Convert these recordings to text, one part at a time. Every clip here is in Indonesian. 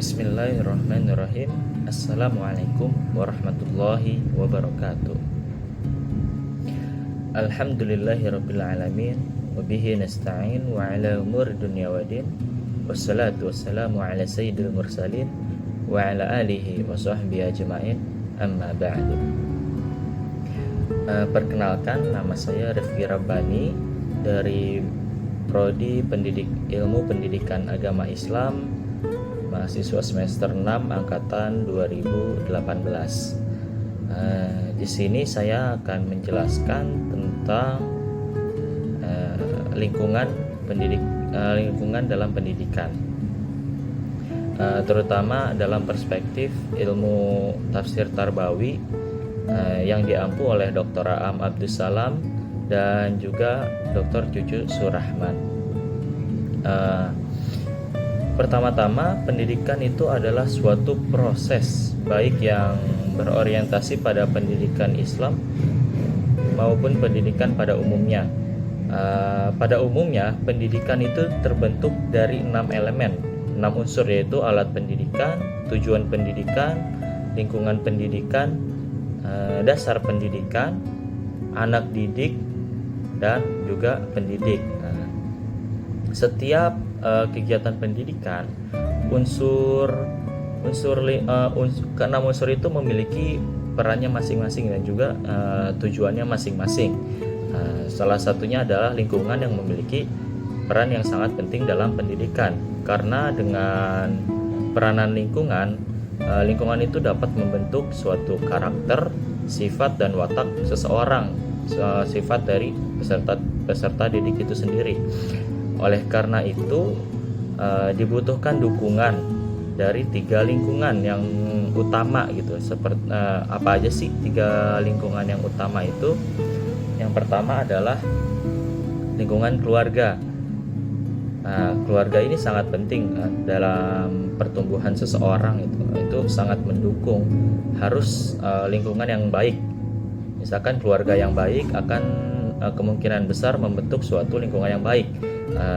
Bismillahirrahmanirrahim. Assalamualaikum warahmatullahi wabarakatuh. Alhamdulillahirabbil alamin wa bihi nasta'in wa ala umuri dunya waddin. Wassalatu wassalamu ala sayyidil mursalin wa ala alihi wa sahbihi ajma'in. Amma ba'du. Perkenalkan, nama saya Rifki Rabbani dari Prodi Ilmu Pendidikan Agama Islam, mahasiswa semester 6 angkatan 2018. Di sini saya akan menjelaskan tentang lingkungan dalam pendidikan, terutama dalam perspektif ilmu tafsir Tarbawi yang diampu oleh Dr. Aam Abdussalam dan juga Dr. Cucu Surahman. Pertama-tama, pendidikan itu adalah suatu proses baik yang berorientasi pada pendidikan Islam maupun pendidikan pada umumnya. Pada umumnya, pendidikan itu terbentuk dari 6 elemen, 6 unsur, yaitu alat pendidikan, tujuan pendidikan, lingkungan pendidikan, dasar pendidikan, anak didik, dan juga pendidik. Setiap kegiatan pendidikan, keenam unsur itu memiliki perannya masing-masing dan juga tujuannya masing-masing. Salah satunya adalah lingkungan yang memiliki peran yang sangat penting dalam pendidikan, karena dengan peranan lingkungan itu dapat membentuk suatu karakter, sifat dan watak seseorang, sifat dari peserta didik itu sendiri. Oleh karena itu dibutuhkan dukungan dari 3 lingkungan yang utama gitu. Seperti apa aja sih 3 lingkungan yang utama itu? Yang pertama adalah lingkungan keluarga. Keluarga ini sangat penting dalam pertumbuhan seseorang, itu sangat mendukung. Harus lingkungan yang baik. Misalkan keluarga yang baik akan kemungkinan besar membentuk suatu lingkungan yang baik.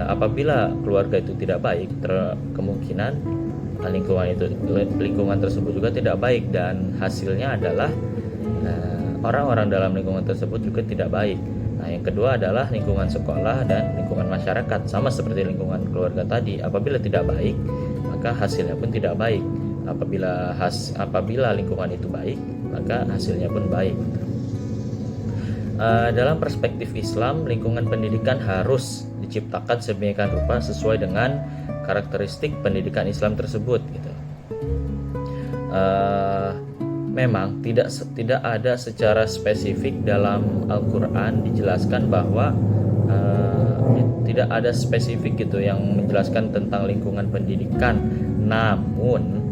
Apabila keluarga itu tidak baik, kemungkinan lingkungan tersebut juga tidak baik, dan hasilnya adalah orang-orang dalam lingkungan tersebut juga tidak baik. Yang kedua adalah lingkungan sekolah dan lingkungan masyarakat, sama seperti lingkungan keluarga tadi. Apabila tidak baik, maka hasilnya pun tidak baik. Apabila lingkungan itu baik, maka hasilnya pun baik. Dalam perspektif Islam, lingkungan pendidikan harus diciptakan sedemikian rupa sesuai dengan karakteristik pendidikan Islam tersebut gitu. Memang tidak ada secara spesifik dalam Al-Quran dijelaskan bahwa tidak ada spesifik gitu yang menjelaskan tentang lingkungan pendidikan. Namun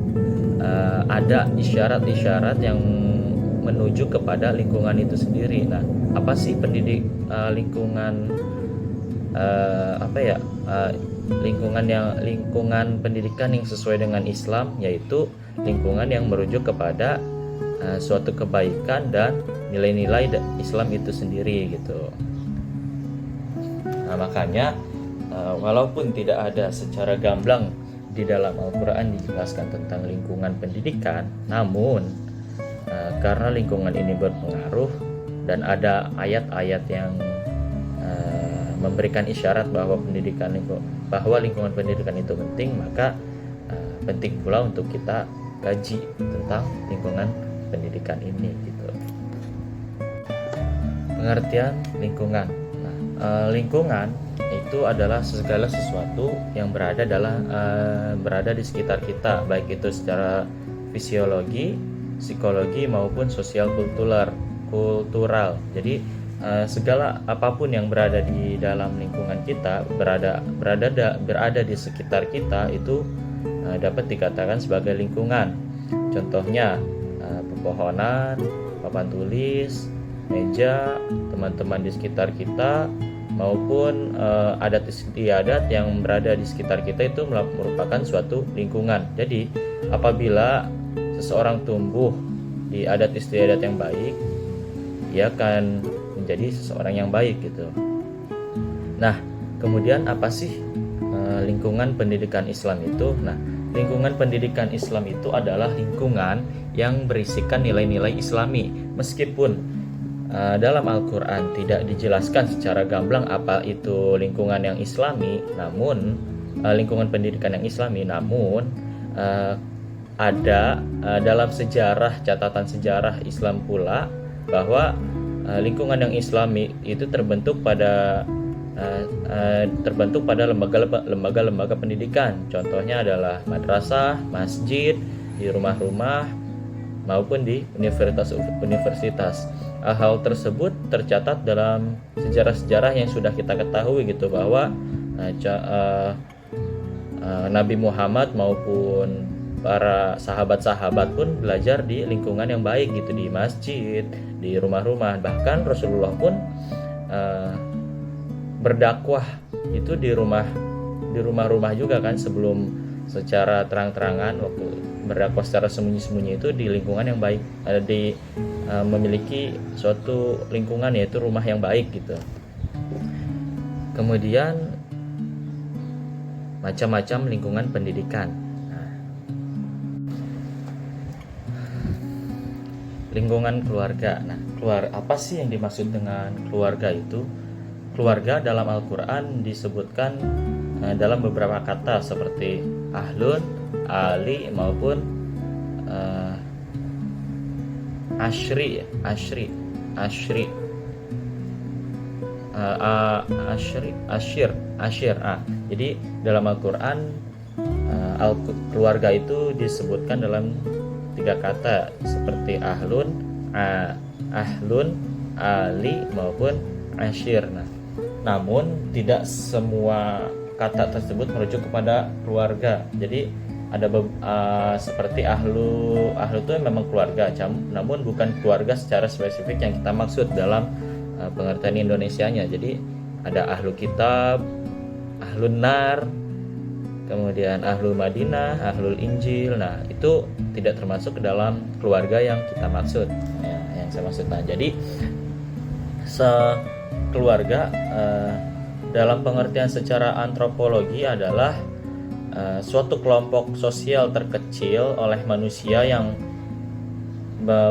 ada isyarat-isyarat yang menuju kepada lingkungan itu sendiri. Nah, apa sih lingkungan pendidikan yang sesuai dengan Islam, yaitu lingkungan yang merujuk kepada suatu kebaikan dan nilai-nilai Islam itu sendiri gitu. Nah, makanya walaupun tidak ada secara gamblang di dalam Al-Quran dijelaskan tentang lingkungan pendidikan, namun karena lingkungan ini berpengaruh dan ada ayat-ayat yang memberikan isyarat bahwa lingkungan pendidikan itu penting, maka penting pula untuk kita kaji tentang lingkungan pendidikan ini gitu. Pengertian lingkungan. Lingkungan itu adalah segala sesuatu yang berada di sekitar kita, baik itu secara fisiologi, psikologi maupun sosial kultural. Jadi segala apapun yang berada di dalam lingkungan kita, berada di sekitar kita, itu dapat dikatakan sebagai lingkungan. Contohnya pepohonan, papan tulis, meja, teman-teman di sekitar kita, maupun adat istiadat yang berada di sekitar kita itu merupakan suatu lingkungan. Jadi apabila seseorang tumbuh di adat istiadat yang baik, dia akan menjadi seseorang yang baik gitu. Nah, kemudian apa sih lingkungan pendidikan Islam itu? Nah, lingkungan pendidikan Islam itu adalah lingkungan yang berisikan nilai-nilai Islami. Meskipun dalam Al-Quran tidak dijelaskan secara gamblang apa itu lingkungan yang Islami, namun lingkungan pendidikan yang Islami, namun ada dalam sejarah, catatan sejarah Islam pula, bahwa lingkungan yang Islami itu terbentuk pada lembaga-lembaga pendidikan. Contohnya adalah madrasah, masjid, di rumah-rumah maupun di universitas. Hal tersebut tercatat dalam sejarah-sejarah yang sudah kita ketahui gitu, bahwa Nabi Muhammad maupun para sahabat-sahabat pun belajar di lingkungan yang baik gitu, di masjid, di rumah-rumah. Bahkan Rasulullah pun berdakwah itu di rumah-rumah juga kan, sebelum secara terang-terangan. Waktu berdakwah secara sembunyi-sembunyi itu di lingkungan yang baik, memiliki suatu lingkungan, yaitu rumah yang baik gitu. Kemudian macam-macam lingkungan pendidikan. Lingkungan keluarga. Nah, apa sih yang dimaksud dengan keluarga itu? Keluarga dalam Al-Quran disebutkan dalam beberapa kata seperti ahlun, ali, maupun ashir. Jadi dalam Al-Quran keluarga itu disebutkan dalam 3 kata seperti ahlun, ali, maupun ashir. Namun tidak semua kata tersebut merujuk kepada keluarga. Jadi ada seperti ahlu itu memang keluarga, namun bukan keluarga secara spesifik yang kita maksud dalam pengertian Indonesianya. Jadi ada ahlu kitab, ahlun nar, kemudian ahlul Madinah, ahlul Injil. Nah, itu tidak termasuk ke dalam keluarga yang kita maksud, ya, yang saya maksud. Nah, jadi keluarga dalam pengertian secara antropologi adalah suatu kelompok sosial terkecil oleh manusia yang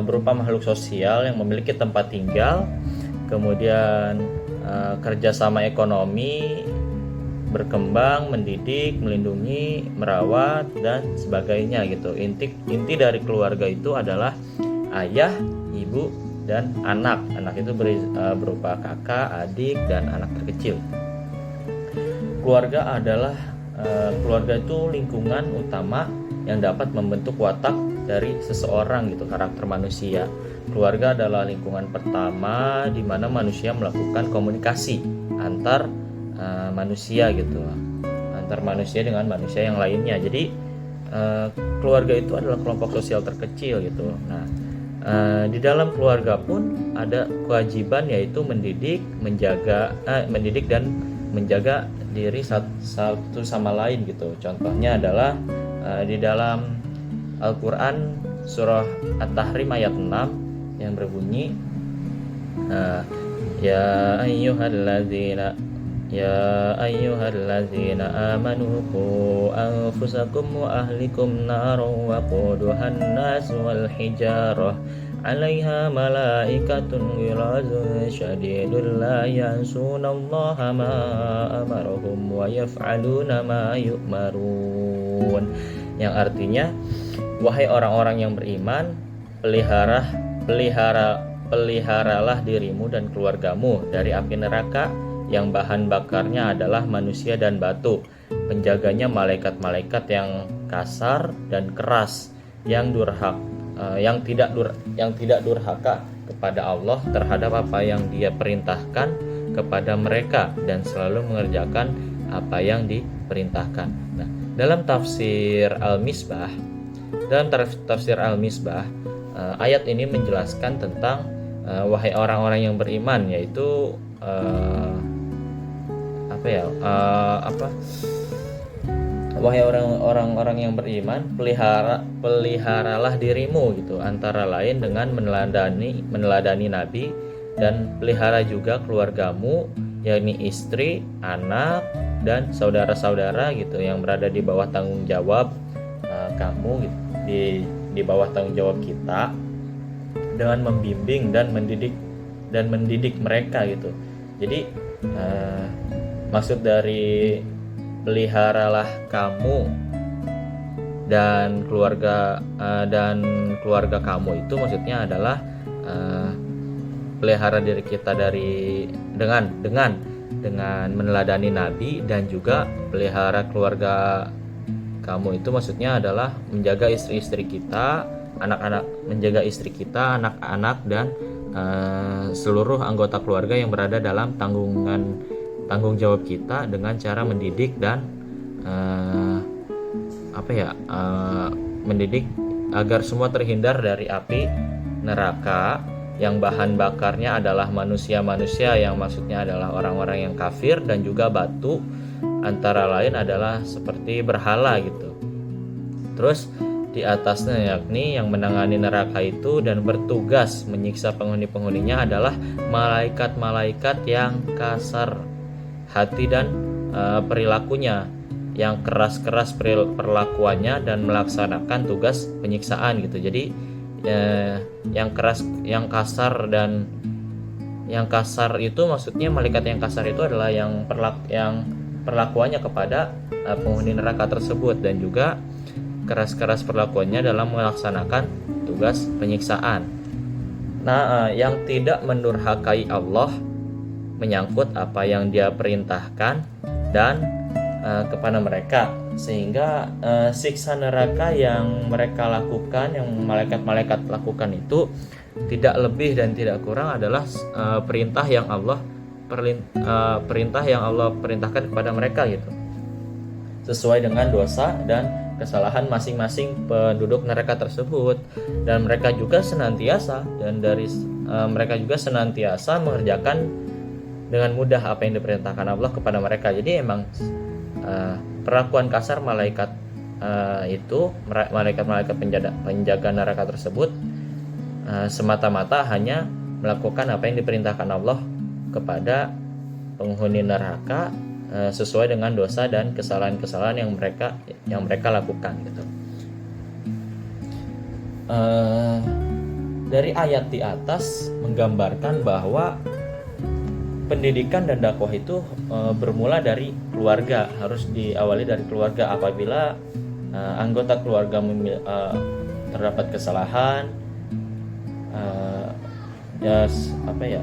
berupa makhluk sosial yang memiliki tempat tinggal, kemudian kerjasama ekonomi, berkembang, mendidik, melindungi, merawat, dan sebagainya gitu. Inti dari keluarga itu adalah ayah, ibu, dan anak. Anak itu berupa kakak, adik, dan anak terkecil. Keluarga itu lingkungan utama yang dapat membentuk watak dari seseorang gitu, karakter manusia. Keluarga adalah lingkungan pertama di mana manusia melakukan komunikasi antar manusia gitu, antar manusia dengan manusia yang lainnya. Jadi keluarga itu adalah kelompok sosial terkecil gitu. Nah, di dalam keluarga pun ada kewajiban, yaitu mendidik dan menjaga diri satu sama lain gitu. Contohnya adalah di dalam Al-Quran surah At-Tahrim ayat 6 yang berbunyi ya ayyuhalladzina amanu qu anfusakum wa ahlikum naran wa quduhan nas wal hijarah 'alaiha malaikatun ghilazun syadidun la ya'sunallaha ma amarahum wa yaf'aluna ma yu'marun. Yang artinya, wahai orang-orang yang beriman, peliharalah dirimu dan keluargamu dari api neraka yang bahan bakarnya adalah manusia dan batu. Penjaganya malaikat-malaikat yang kasar dan keras, yang tidak durhaka kepada Allah terhadap apa yang Dia perintahkan kepada mereka dan selalu mengerjakan apa yang diperintahkan. Nah, dalam tafsir Al-Misbah, ayat ini menjelaskan tentang wahai orang-orang yang beriman, yaitu wahai orang-orang yang beriman, peliharalah dirimu gitu, antara lain dengan meneladani Nabi, dan pelihara juga keluargamu, yakni istri, anak, dan saudara-saudara gitu yang berada di bawah tanggung jawab kamu gitu, di bawah tanggung jawab kita dengan membimbing dan mendidik mereka gitu. Jadi maksud dari peliharalah kamu dan keluarga kamu itu maksudnya adalah pelihara diri kita dengan meneladani Nabi, dan juga pelihara keluarga kamu itu maksudnya adalah menjaga istri-istri kita, menjaga istri kita, anak-anak, dan seluruh anggota keluarga yang berada dalam tanggung jawab kita dengan cara mendidik dan mendidik agar semua terhindar dari api neraka yang bahan bakarnya adalah manusia-manusia, yang maksudnya adalah orang-orang yang kafir, dan juga batu, antara lain adalah seperti berhala gitu. Terus di atasnya yakni yang menangani neraka itu dan bertugas menyiksa penghuni-penghuninya adalah malaikat-malaikat yang kasar hati dan perilakunya, yang keras-keras perlakuannya dan melaksanakan tugas penyiksaan gitu. Jadi yang kasar itu maksudnya malaikat yang kasar itu adalah yang perlakuannya kepada penghuni neraka tersebut, dan juga keras-keras perlakuannya dalam melaksanakan tugas penyiksaan. Nah, yang tidak mendurhakai Allah menyangkut apa yang Dia perintahkan dan kepada mereka, sehingga siksa neraka yang mereka lakukan, yang malaikat-malaikat lakukan itu tidak lebih dan tidak kurang adalah perintah yang Allah perintahkan kepada mereka gitu, sesuai dengan dosa dan kesalahan masing-masing penduduk neraka tersebut. Dan mereka juga senantiasa mengerjakan dengan mudah apa yang diperintahkan Allah kepada mereka. Jadi emang perlakuan kasar malaikat itu, malaikat-malaikat penjaga neraka tersebut semata-mata hanya melakukan apa yang diperintahkan Allah kepada penghuni neraka sesuai dengan dosa dan kesalahan-kesalahan yang mereka lakukan gitu. Dari ayat di atas menggambarkan bahwa pendidikan dan dakwah itu bermula dari keluarga, harus diawali dari keluarga. Apabila anggota keluarga terdapat kesalahan,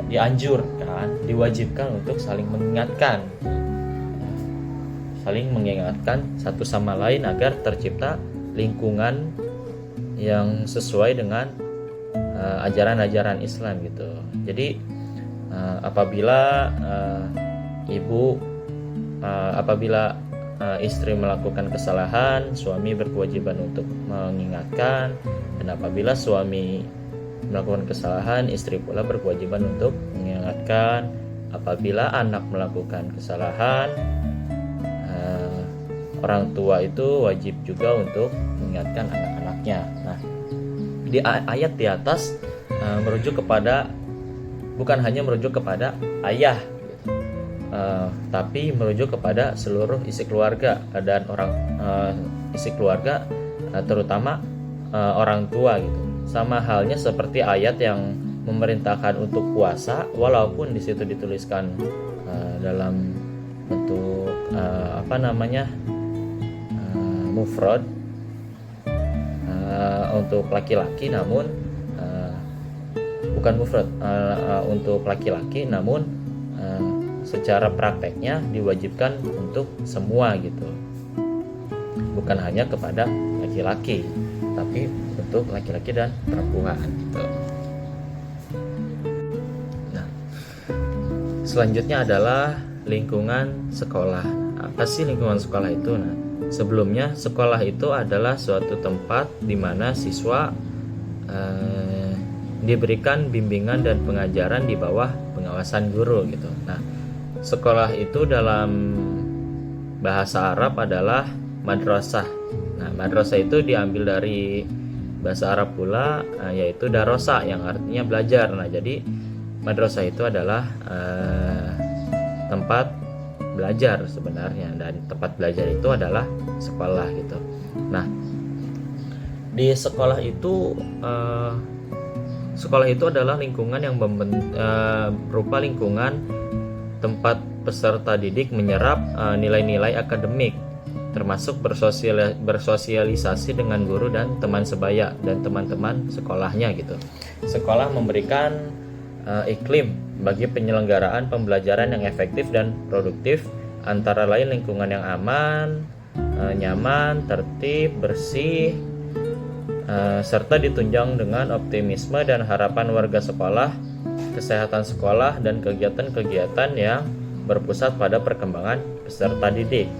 dianjurkan, diwajibkan untuk saling mengingatkan satu sama lain agar tercipta lingkungan yang sesuai dengan ajaran-ajaran Islam gitu. Jadi apabila istri melakukan kesalahan, suami berkewajiban untuk mengingatkan, dan apabila suami melakukan kesalahan, istri pula berkewajiban untuk mengingatkan. Apabila anak melakukan kesalahan, orang tua itu wajib juga untuk mengingatkan anak-anaknya. Nah, di ayat di atas bukan hanya merujuk kepada ayah, tapi merujuk kepada seluruh isi keluarga dan isi keluarga, terutama orang tua gitu. Sama halnya seperti ayat yang memerintahkan untuk puasa, walaupun di situ dituliskan dalam bentuk mufrad untuk laki-laki, namun bukan mufrad untuk laki-laki, namun secara prakteknya diwajibkan untuk semua gitu, bukan hanya kepada laki-laki, tapi untuk laki-laki dan perempuan gitu. Nah, selanjutnya adalah lingkungan sekolah. Apa sih lingkungan sekolah itu? Nah, sebelumnya sekolah itu adalah suatu tempat di mana siswa diberikan bimbingan dan pengajaran di bawah pengawasan guru gitu. Nah, sekolah itu dalam bahasa Arab adalah madrasah. Nah, madrasah itu diambil dari bahasa Arab pula, yaitu darosa, yang artinya belajar. Nah, jadi madrasah itu adalah tempat belajar sebenarnya, dan tempat belajar itu adalah sekolah gitu. Nah, Di sekolah itu adalah lingkungan yang berupa lingkungan tempat peserta didik menyerap nilai-nilai akademik, termasuk bersosialisasi dengan guru dan teman sebaya dan teman-teman sekolahnya gitu. Sekolah memberikan iklim bagi penyelenggaraan pembelajaran yang efektif dan produktif, antara lain lingkungan yang aman, nyaman, tertib, bersih, serta ditunjang dengan optimisme dan harapan warga sekolah, kesehatan sekolah, dan kegiatan-kegiatan yang berpusat pada perkembangan peserta didik.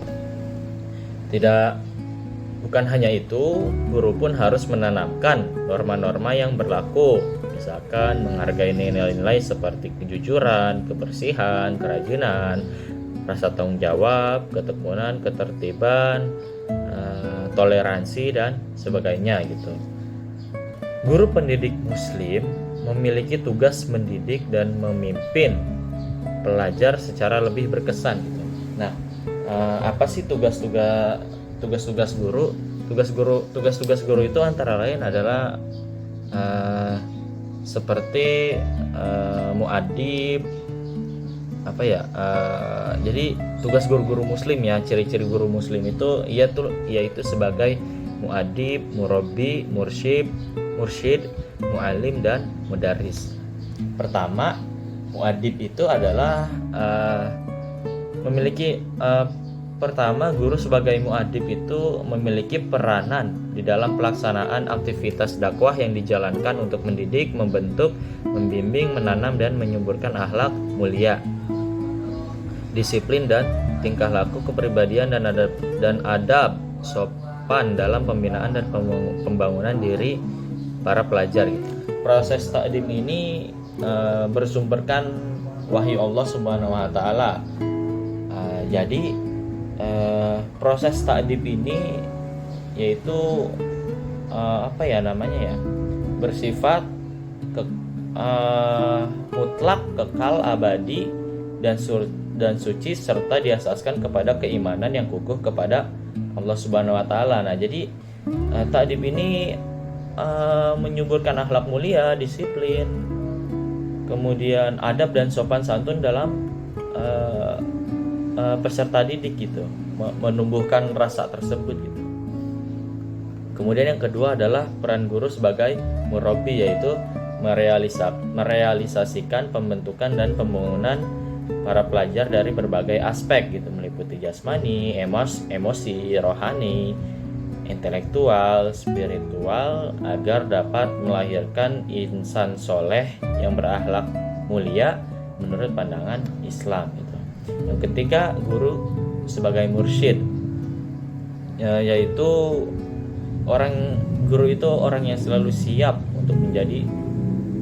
Bukan hanya itu, guru pun harus menanamkan norma-norma yang berlaku, misalkan menghargai nilai-nilai seperti kejujuran, kebersihan, kerajinan, rasa tanggung jawab, ketekunan, ketertiban, toleransi, dan sebagainya gitu. Guru pendidik muslim memiliki tugas mendidik dan memimpin pelajar secara lebih berkesan gitu. Nah, apa sih tugas-tugas guru? Tugas-tugas guru itu antara lain adalah seperti muadib, jadi tugas guru-guru muslim ya, ciri-ciri guru muslim itu yaitu sebagai muadib, murabbi, mursyid, muallim, dan mudaris. Pertama, muadib itu adalah guru sebagai muadib itu memiliki peranan di dalam pelaksanaan aktivitas dakwah yang dijalankan untuk mendidik, membentuk, membimbing, menanam, dan menyuburkan akhlak mulia, disiplin, dan tingkah laku kepribadian dan adab sopan dalam pembinaan dan pembangunan diri para pelajar gitu. Proses takdim ini bersumberkan wahyu Allah Subhanahu wa taala. Jadi proses takdim ini yaitu bersifat mutlak, kekal, abadi, dan suci, serta diasaskan kepada keimanan yang kukuh kepada Allah Subhanahu wa taala. Nah, jadi takdim ini menyuburkan akhlak mulia, disiplin, kemudian adab dan sopan santun dalam peserta didik gitu, menumbuhkan rasa tersebut gitu. Kemudian yang kedua adalah peran guru sebagai murabbi, yaitu merealisasikan pembentukan dan pembangunan para pelajar dari berbagai aspek gitu, meliputi jasmani, emosi, rohani, intelektual, spiritual, agar dapat melahirkan insan soleh yang berakhlak mulia menurut pandangan Islam gitu. Yang ketiga, guru sebagai mursyid, yaitu guru itu orang yang selalu siap untuk menjadi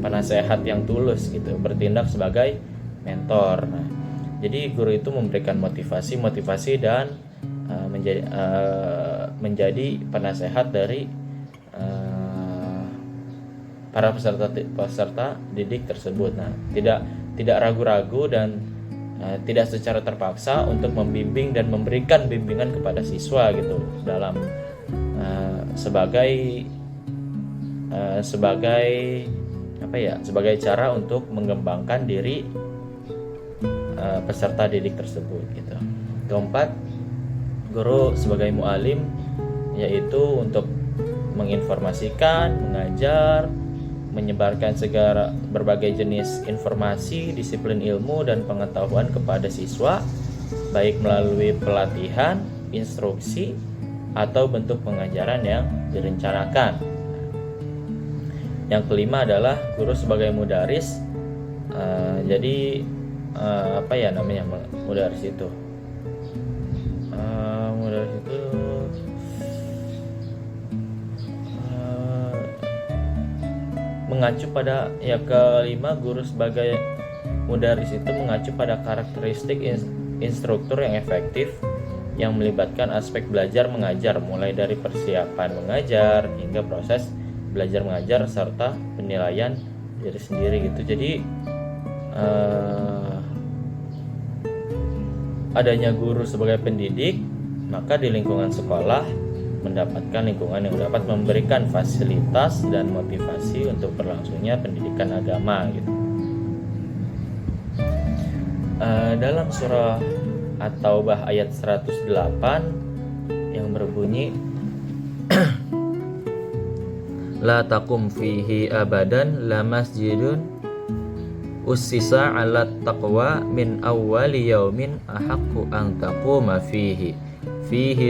penasehat yang tulus gitu, bertindak sebagai mentor. Nah, jadi guru itu memberikan motivasi dan menjadi penasehat dari para peserta didik tersebut. Nah, tidak ragu-ragu dan tidak secara terpaksa untuk membimbing dan memberikan bimbingan kepada siswa gitu, dalam sebagai cara untuk mengembangkan diri peserta didik tersebut gitu. Keempat, guru sebagai muallim, yaitu untuk menginformasikan, mengajar, menyebarkan segala berbagai jenis informasi, disiplin ilmu, dan pengetahuan kepada siswa, baik melalui pelatihan, instruksi, atau bentuk pengajaran yang direncanakan. Yang kelima adalah guru sebagai mudaris. Mudaris itu mengacu pada kelima, guru sebagai mudaris itu mengacu pada karakteristik instruktur yang efektif yang melibatkan aspek belajar mengajar, mulai dari persiapan mengajar hingga proses belajar mengajar serta penilaian diri sendiri gitu. Jadi adanya guru sebagai pendidik, maka di lingkungan sekolah mendapatkan lingkungan yang dapat memberikan fasilitas dan motivasi untuk berlangsungnya pendidikan agama gitu. Dalam surah At-Taubah ayat 108 yang berbunyi la taqum fihi abadan la masjidun ussisa 'ala taqwa min awwali yaumin ahaqqu an taquma fihi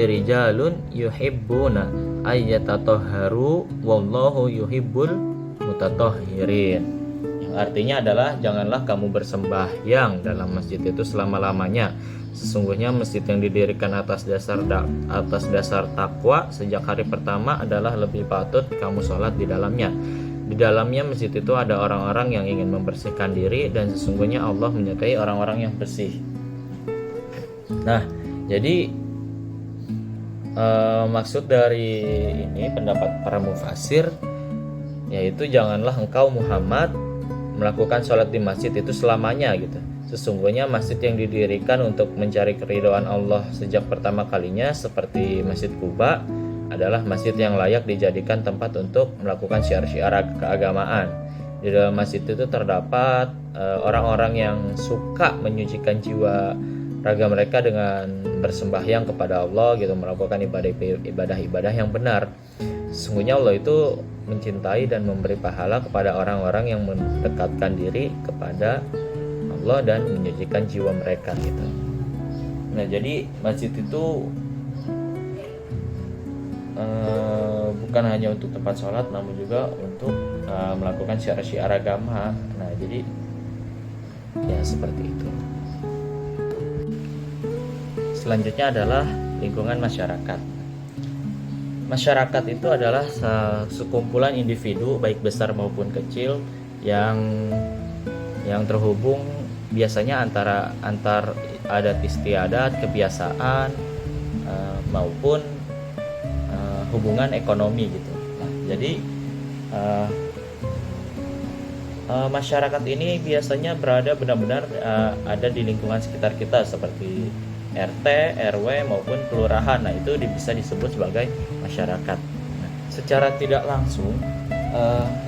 rijalun yuhibbuna ayyatatahharu wallahu yuhibbul mutatahhirin. Yang artinya adalah janganlah kamu bersembahyang dalam masjid itu selama-lamanya. Sesungguhnya masjid yang didirikan atas dasar takwa sejak hari pertama adalah lebih patut kamu sholat di dalamnya. Di dalamnya masjid itu ada orang-orang yang ingin membersihkan diri dan sesungguhnya Allah menyukai orang-orang yang bersih. Nah, jadi maksud dari ini pendapat para mufasir yaitu janganlah engkau Muhammad melakukan sholat di masjid itu selamanya gitu. Sesungguhnya masjid yang didirikan untuk mencari keridhaan Allah sejak pertama kalinya seperti Masjid Quba adalah masjid yang layak dijadikan tempat untuk melakukan syiar-syiar keagamaan. Di dalam masjid itu terdapat orang-orang yang suka menyucikan jiwa raga mereka dengan bersembahyang kepada Allah gitu, melakukan ibadah-ibadah yang benar. Sesungguhnya Allah itu mencintai dan memberi pahala kepada orang-orang yang mendekatkan diri kepada Allah dan menyucikan jiwa mereka gitu. Nah, jadi masjid itu bukan hanya untuk tempat sholat namun juga untuk melakukan syiar-syiar agama. Nah, jadi ya seperti itu. Selanjutnya adalah lingkungan masyarakat. Masyarakat itu adalah sekumpulan individu baik besar maupun kecil yang terhubung biasanya antar adat istiadat, kebiasaan maupun hubungan ekonomi gitu. Nah, jadi masyarakat ini biasanya berada benar-benar ada di lingkungan sekitar kita seperti RT, RW maupun kelurahan. Nah, itu bisa disebut sebagai masyarakat. Nah, secara tidak langsung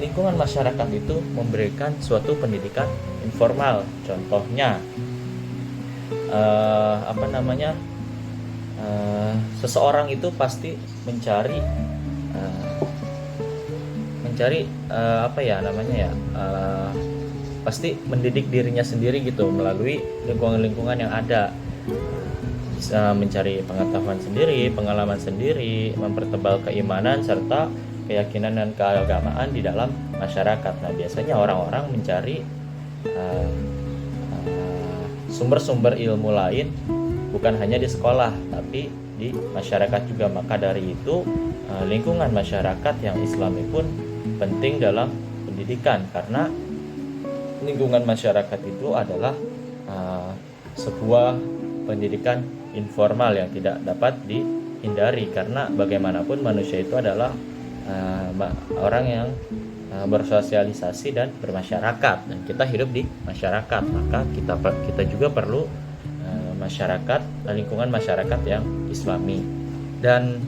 lingkungan masyarakat itu memberikan suatu pendidikan informal. Contohnya seseorang itu pasti mencari pasti mendidik dirinya sendiri gitu melalui lingkungan-lingkungan yang ada. Bisa mencari pengetahuan sendiri, pengalaman sendiri, mempertebal keimanan serta keyakinan dan keagamaan di dalam masyarakat. Nah, biasanya orang-orang mencari sumber-sumber ilmu lain bukan hanya di sekolah tapi di masyarakat juga. Maka dari itu lingkungan masyarakat yang Islami pun penting dalam pendidikan, karena lingkungan masyarakat itu adalah sebuah pendidikan informal yang tidak dapat dihindari, karena bagaimanapun manusia itu adalah orang yang bersosialisasi dan bermasyarakat, dan kita hidup di masyarakat. Maka kita juga perlu lingkungan masyarakat yang Islami. Dan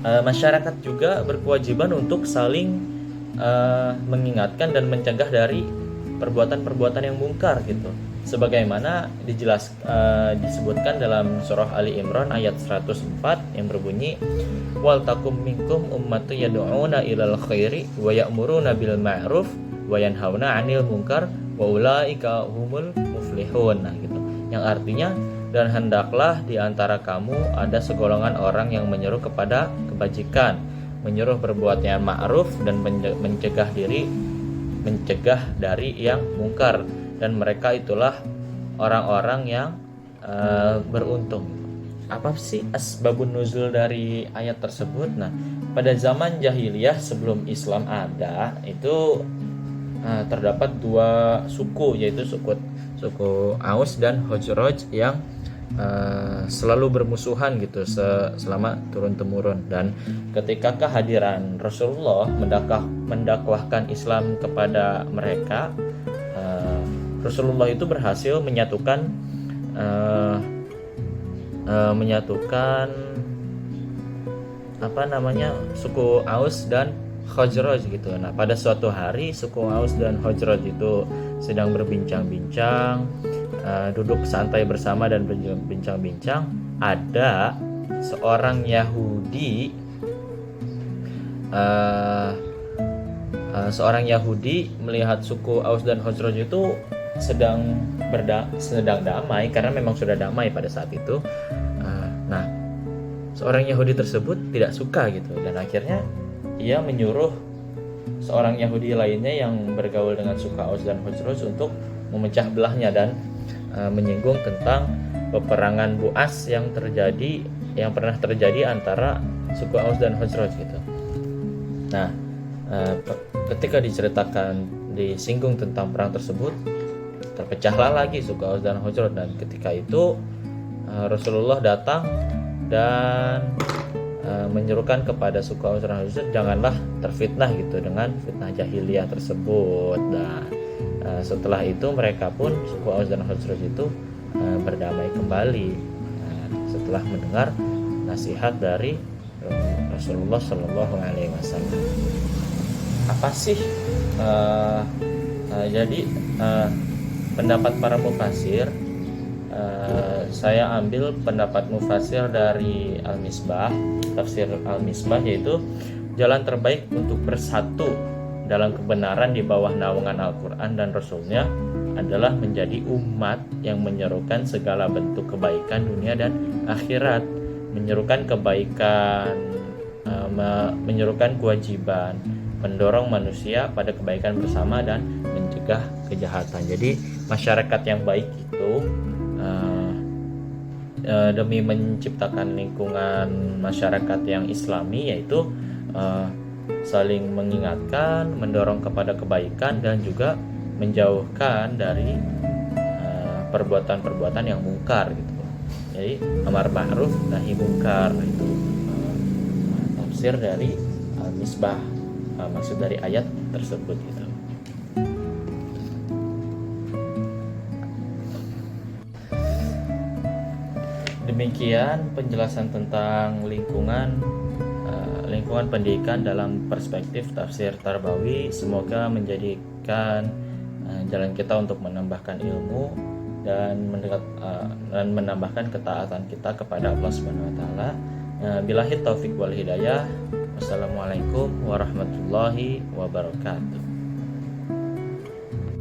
masyarakat juga berkewajiban untuk saling mengingatkan dan mencegah dari perbuatan-perbuatan yang mungkar gitu. Sebagaimana disebutkan dalam surah Ali Imran ayat 104 yang berbunyi wal takum minkum ummatun yad'una ilal khairi wa ya'muruna bil ma'ruf wa yanhauna 'anil munkar wa ulaika humul muflihun. Nah, gitu. Yang artinya, dan hendaklah di antara kamu ada segolongan orang yang menyeru kepada kebajikan, menyuruh berbuat yang ma'ruf dan mencegah dari yang mungkar, dan mereka itulah orang-orang yang beruntung. Apa sih asbabun nuzul dari ayat tersebut? Nah, pada zaman jahiliyah sebelum Islam ada, itu terdapat dua suku, yaitu suku Aus dan Khazraj yang selalu bermusuhan gitu selama turun-temurun. Dan ketika kehadiran Rasulullah mendakwahkan Islam kepada mereka, Rasulullah itu berhasil menyatukan suku Aus dan Khazraj gitu. Nah, pada suatu hari suku Aus dan Khazraj itu sedang berbincang-bincang, duduk santai bersama dan berbincang-bincang. Ada seorang Yahudi, melihat suku Aus dan Khazraj itu sedang damai, karena memang sudah damai pada saat itu. Nah, seorang Yahudi tersebut tidak suka gitu, dan akhirnya ia menyuruh seorang Yahudi lainnya yang bergaul dengan suku Aus dan Khazraj untuk memecah belahnya dan menyinggung tentang peperangan Bu'as yang pernah terjadi antara suku Aus dan Khazraj gitu. Nah, ketika disinggung tentang perang tersebut, terpecahlah lagi suku Aus dan Khazraj, dan ketika itu Rasulullah datang dan menyerukan kepada suku Aus dan Khazraj, janganlah terfitnah gitu dengan fitnah jahiliyah tersebut. Dan setelah itu mereka pun, suku Aus dan Khazraj itu berdamai kembali setelah mendengar nasihat dari Rasulullah Shallallahu Alaihi Wasallam. Apa sih jadi pendapat para mufasir? Saya ambil pendapat mufasir dari Al-Misbah, tafsir Al-Misbah, yaitu jalan terbaik untuk bersatu dalam kebenaran di bawah naungan Al-Quran dan Rasulnya adalah menjadi umat yang menyerukan segala bentuk kebaikan dunia dan akhirat, menyerukan kebaikan, menyerukan kewajiban, mendorong manusia pada kebaikan bersama dan mencegah kejahatan. Jadi masyarakat yang baik itu demi menciptakan lingkungan masyarakat yang islami, yaitu saling mengingatkan, mendorong kepada kebaikan, dan juga menjauhkan dari perbuatan-perbuatan yang mungkar gitu. Jadi amar ma'ruf nahi mungkar itu tafsir dari Al-Misbah, maksud dari ayat tersebut gitu. Demikian penjelasan tentang lingkungan pendidikan dalam perspektif tafsir Tarbawi. Semoga menjadikan jalan kita untuk menambahkan ilmu dan menambahkan ketaatan kita kepada Allah Subhanahu wa taala. Billahi taufik wal hidayah. Wassalamualaikum warahmatullahi wabarakatuh.